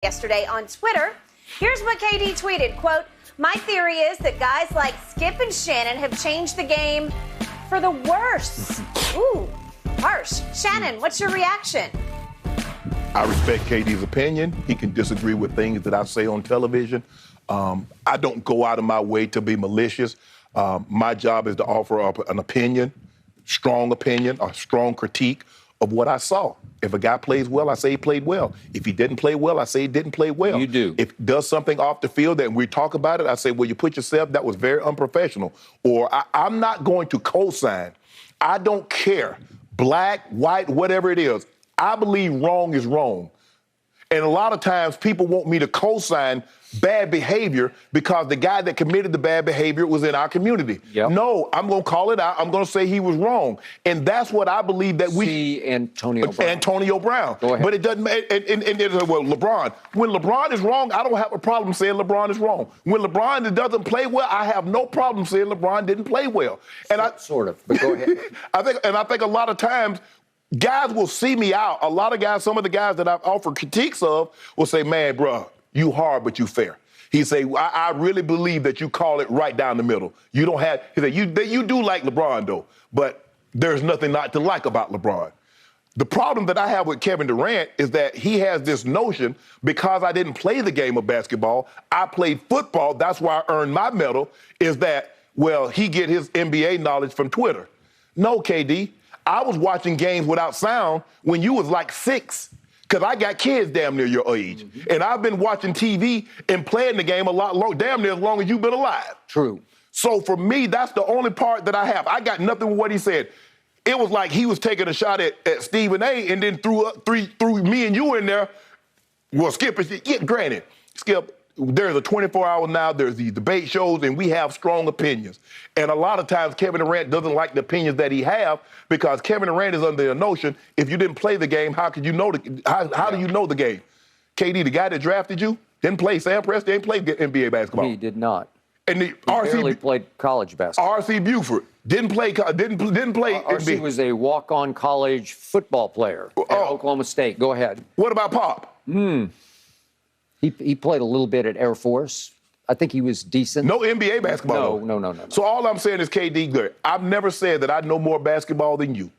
Yesterday on Twitter, here's what KD tweeted, quote, "My theory is that guys like Skip and Shannon have changed the game for the worse." Ooh, harsh. Shannon, what's your reaction? I respect KD's opinion. He can disagree with things that I say on television. I don't go out of my way to be malicious. My job is to offer up an opinion, a strong critique of what I saw. If a guy plays well, I say he played well. If he didn't play well, I say he didn't play well. You do. If he does something off the field and we talk about it, I say, well, you put yourself, that was very unprofessional. Or I'm not going to co-sign. I don't care. Black, white, whatever it is. I believe wrong is wrong. And a lot of times people want me to co-sign bad behavior because the guy that committed the bad behavior was in our community. Yep. No, I'm going to call it out. I'm going to say he was wrong. And that's what I believe that we... See Antonio Brown. Antonio Brown. Go ahead. But it doesn't... well, LeBron. When LeBron is wrong, I don't have a problem saying LeBron is wrong. When LeBron doesn't play well, I have no problem saying LeBron didn't play well. And Sort of, but go ahead. I think a lot of times guys will see me out. A lot of guys, some of the guys that I've offered critiques of will say, man, bro, you hard, but you fair. He say, I really believe that you call it right down the middle. You don't have, he said, you do like LeBron, though, but there's nothing not to like about LeBron. The problem that I have with Kevin Durant is that he has this notion, because I didn't play the game of basketball, I played football, that's why I earned my medal, is that, well, he get his NBA knowledge from Twitter. No, KD, I was watching games without sound when you was like 6. Because I got kids damn near your age. Mm-hmm. And I've been watching TV and playing the game a lot long, damn near as long as you've been alive. True. So for me, that's the only part that I have. I got nothing with what he said. It was like he was taking a shot at Stephen A. and then threw me and you in there. Well, Skip, granted, Skip, there's a 24-hour now, there's these debate shows, and we have strong opinions. And a lot of times Kevin Durant doesn't like the opinions that he have because Kevin Durant is under the notion, if you didn't play the game, how could you know how do you know the game? KD, the guy that drafted you, didn't play. Sam Presti didn't play NBA basketball. He did not. And he barely played college basketball. R.C. Buford didn't play R.C. was a walk-on college football player at Oklahoma State. Go ahead. What about Pop? He played a little bit at Air Force. I think he was decent. No NBA basketball. No. So all I'm saying is, KD, good. I've never said that I know more basketball than you.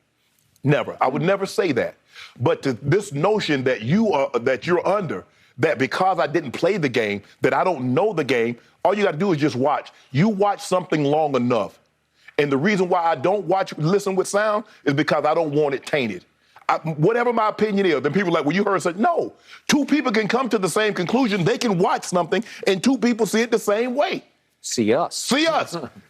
Never. I would never say that. But to this notion that you're under, that because I didn't play the game, that I don't know the game, all you got to do is just watch. You watch something long enough. And the reason why I don't listen with sound is because I don't want it tainted. Whatever my opinion is, then people are like, well, you heard such. No, two people can come to the same conclusion. They can watch something, and two people see it the same way. See us.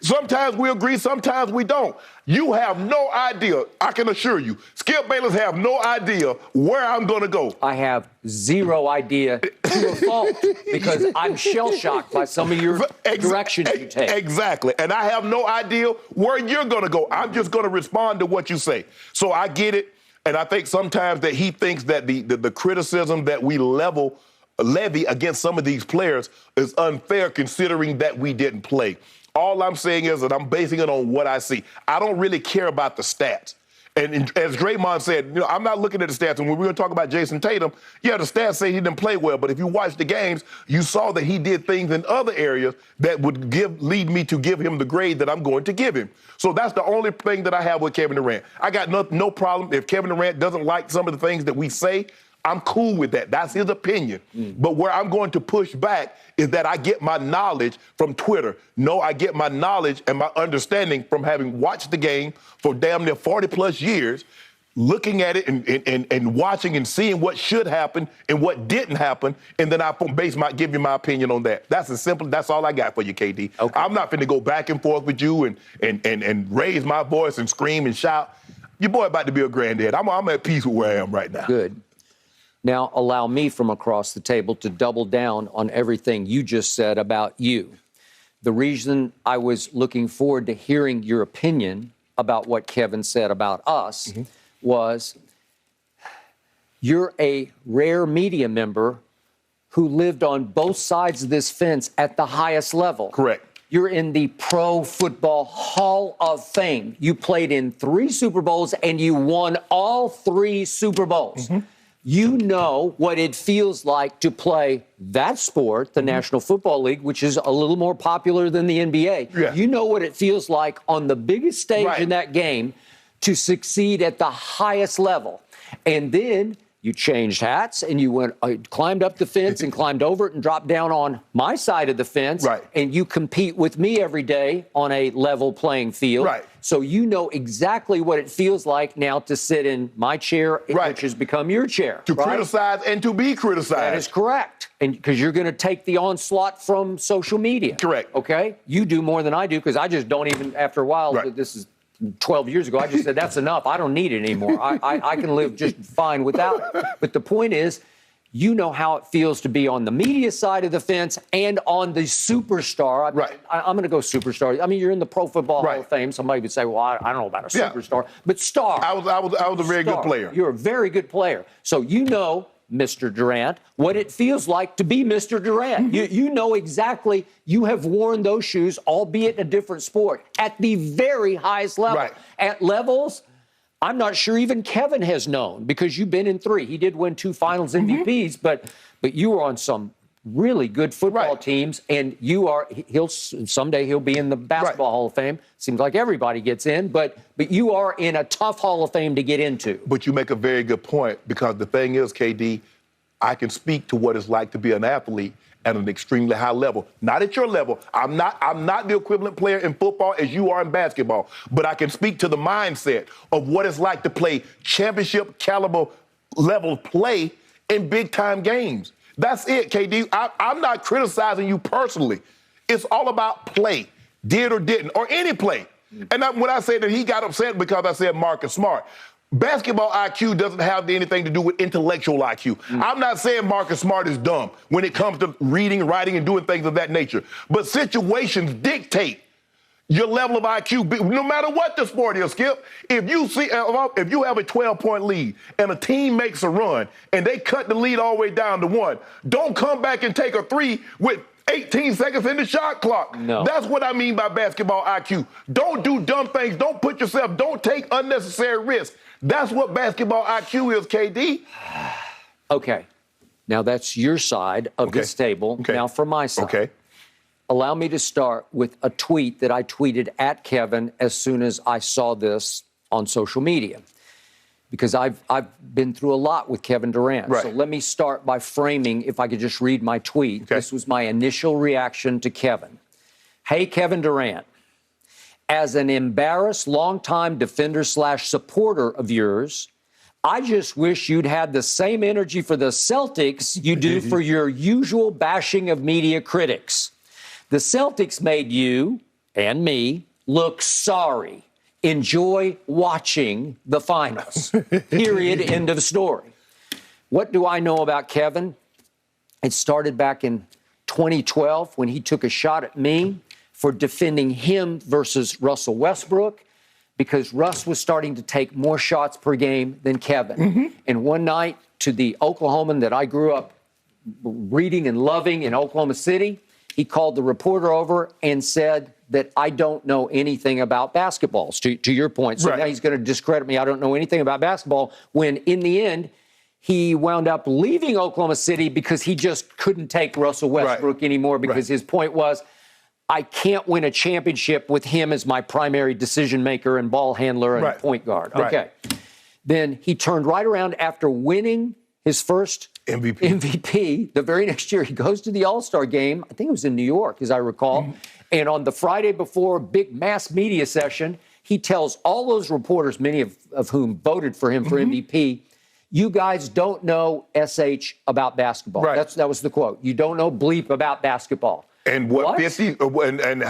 Sometimes we agree, sometimes we don't. You have no idea, I can assure you, Skip Bayless have no idea where I'm going to go. I have zero idea to a fault because I'm shell-shocked by some of your directions you take. Exactly. And I have no idea where you're going to go. I'm just going to respond to what you say. So I get it. And I think sometimes that he thinks that the criticism that we levy against some of these players is unfair considering that we didn't play. All I'm saying is that I'm basing it on what I see. I don't really care about the stats. And as Draymond said, I'm not looking at the stats. And when we're going to talk about Jason Tatum, yeah, the stats say he didn't play well. But if you watch the games, you saw that he did things in other areas that would lead me to give him the grade that I'm going to give him. So that's the only thing that I have with Kevin Durant. I got no problem if Kevin Durant doesn't like some of the things that we say. I'm cool with that. That's his opinion. But where I'm going to push back is that I get my knowledge from Twitter. No, I get my knowledge and my understanding from having watched the game for damn near 40-plus years, looking at it and watching and seeing what should happen and what didn't happen, and then I give you my opinion on that. That's as simple. That's all I got for you, KD. Okay. I'm not finna go back and forth with you and raise my voice and scream and shout. Your boy about to be a granddad. I'm at peace with where I am right now. Good. Now, allow me from across the table to double down on everything you just said about you. The reason I was looking forward to hearing your opinion about what Kevin said about us was you're a rare media member who lived on both sides of this fence at the highest level. Correct. You're in the Pro Football Hall of Fame. You played in 3 Super Bowls, and you won all 3 Super Bowls. You know what it feels like to play that sport, the National Football League, which is a little more popular than the NBA. Yeah. You know what it feels like on the biggest stage in that game to succeed at the highest level. And then you changed hats and you went, climbed up the fence and climbed over it and dropped down on my side of the fence. Right. And you compete with me every day on a level playing field. Right. So you know exactly what it feels like now to sit in my chair, which has become your chair. To criticize and to be criticized. That is correct. And because you're going to take the onslaught from social media. Correct. Okay? You do more than I do because I just don't even, after a while, this is 12 years ago, I just said, that's enough. I don't need it anymore. I can live just fine without it. But the point is, you know how it feels to be on the media side of the fence and on the superstar. I'm going to go superstar. I mean, you're in the Pro Football Hall of Fame. Somebody would say, well, I don't know about a superstar. But star. I was a very good player. You're a very good player. So you know, Mr. Durant, what it feels like to be Mr. Durant. You know exactly, you have worn those shoes, albeit in a different sport, at the very highest level. Right. At levels I'm not sure even Kevin has known, because you've been in 3. He did win 2 finals MVPs, but you were on some really good football teams, and someday he'll be in the Basketball Hall of Fame. Seems like everybody gets in, but you are in a tough Hall of Fame to get into. But you make a very good point, because the thing is, KD, I can speak to what it's like to be an athlete at an extremely high level. Not at your level. I'm not the equivalent player in football as you are in basketball, but I can speak to the mindset of what it's like to play championship caliber level play in big time games. That's it, KD. I'm not criticizing you personally. It's all about play, did or didn't, or any play. And when I say that he got upset because I said Marcus Smart, basketball IQ doesn't have anything to do with intellectual IQ. I'm not saying Marcus Smart is dumb when it comes to reading, writing, and doing things of that nature. But situations dictate your level of IQ, no matter what the sport is, Skip. If you have a 12-point lead and a team makes a run and they cut the lead all the way down to 1, don't come back and take a 3 with 18 seconds in the shot clock. No. That's what I mean by basketball IQ. Don't do dumb things. Don't take unnecessary risks. That's what basketball IQ is, KD. Okay. Now that's your side of this table. Okay. Now for my side. Okay. Allow me to start with a tweet that I tweeted at Kevin as soon as I saw this on social media, because I've been through a lot with Kevin Durant. Right. So let me start by framing, if I could just read my tweet. Okay. This was my initial reaction to Kevin. Hey, Kevin Durant. As an embarrassed longtime defender/supporter of yours, I just wish you'd had the same energy for the Celtics you do for your usual bashing of media critics. The Celtics made you and me look sorry. Enjoy watching the finals. Period. End of story. What do I know about Kevin? It started back in 2012 when he took a shot at me for defending him versus Russell Westbrook, because Russ was starting to take more shots per game than Kevin. And one night, to the Oklahoman that I grew up reading and loving in Oklahoma City, he called the reporter over and said that I don't know anything about basketballs, to your point. So now he's going to discredit me. I don't know anything about basketball, when in the end, he wound up leaving Oklahoma City because he just couldn't take Russell Westbrook anymore, because his point was, I can't win a championship with him as my primary decision maker and ball handler and point guard. Okay. Then he turned right around after winning his first MVP. The very next year, he goes to the All-Star game. I think it was in New York, as I recall. And on the Friday before, big mass media session, he tells all those reporters, many of whom voted for him for MVP, you guys don't know SH about basketball. That was the quote. You don't know bleep about basketball. And what? 50? And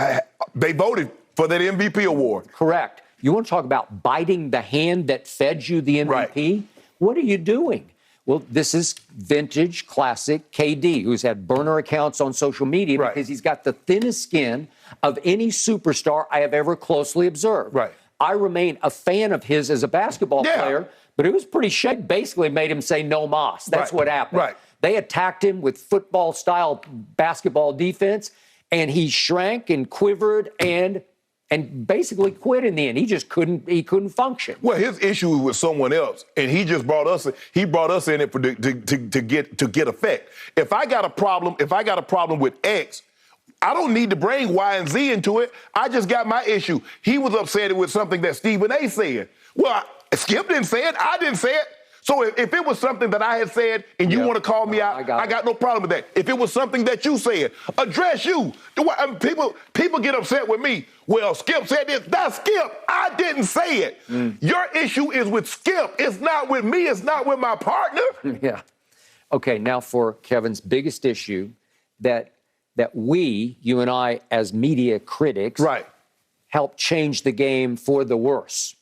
they voted for that MVP award. Correct. You want to talk about biting the hand that fed you the MVP? What are you doing? Well, this is vintage, classic KD, who's had burner accounts on social media because he's got the thinnest skin of any superstar I have ever closely observed. I remain a fan of his as a basketball player, but it was pretty shake. Basically made him say no mas. That's what happened. They attacked him with football-style basketball defense, and he shrank and quivered and and basically quit in the end. He just couldn't function. Well, his issue was with someone else, and he just brought us in it to get effect. If I got a problem with X, I don't need to bring Y and Z into it. I just got my issue. He was upset with something that Stephen A said. Well, Skip didn't say it. I didn't say it. So if it was something that I had said and you want to call me out, I got no problem with that. If it was something that you said, address you. People get upset with me. Well, Skip said this. That's Skip. I didn't say it. Your issue is with Skip. It's not with me. It's not with my partner. Yeah. Okay, now for Kevin's biggest issue, that we, you and I, as media critics, help change the game for the worse.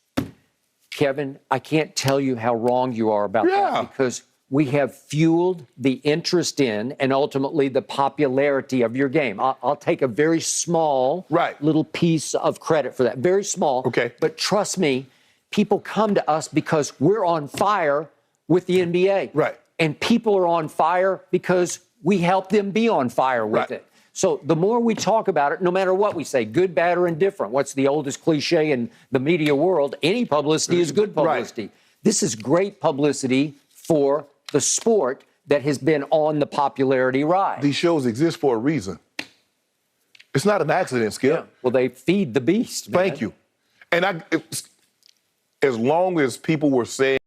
Kevin, I can't tell you how wrong you are about that, because we have fueled the interest in and ultimately the popularity of your game. I'll take a very small little piece of credit for that. Very small. Okay. But trust me, people come to us because we're on fire with the NBA. Right. And people are on fire because we help them be on fire with it. So the more we talk about it, no matter what we say, good, bad, or indifferent, what's the oldest cliche in the media world? Any publicity is good publicity. This is great publicity for the sport that has been on the popularity ride. These shows exist for a reason. It's not an accident, Skip. Yeah. Well, they feed the beast, man. Thank you. And as long as people were saying